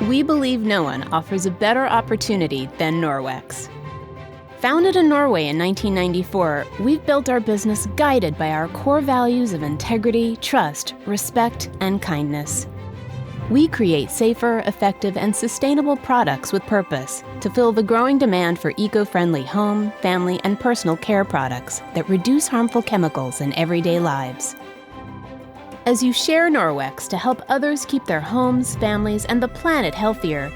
We believe no one offers a better opportunity than Norwex. Founded in Norway in 1994, we've built our business guided by our core values of integrity, trust, respect, and kindness. We create safer, effective, and sustainable products with purpose to fill the growing demand for eco-friendly home, family, and personal care products that reduce harmful chemicals in everyday lives. As you share Norwex to help others keep their homes, families, and the planet healthier,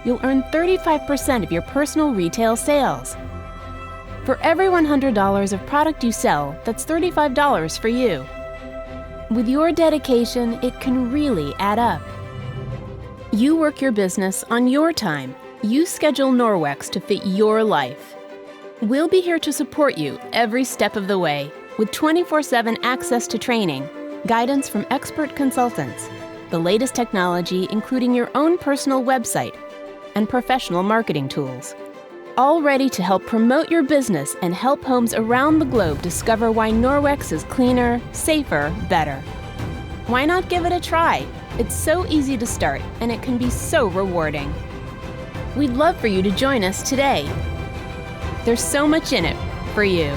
you'll earn 35% of your personal retail sales. For every $100 of product you sell, that's $35 for you. With your dedication, it can really add up. You work your business on your time. You schedule Norwex to fit your life. We'll be here to support you every step of the way with 24/7 access to training, guidance from expert consultants, the latest technology including your own personal website, and professional marketing tools. All ready to help promote your business and help homes around the globe discover why Norwex is cleaner, safer, better. Why not give it a try? It's so easy to start, and it can be so rewarding. We'd love for you to join us today. There's so much in it for you.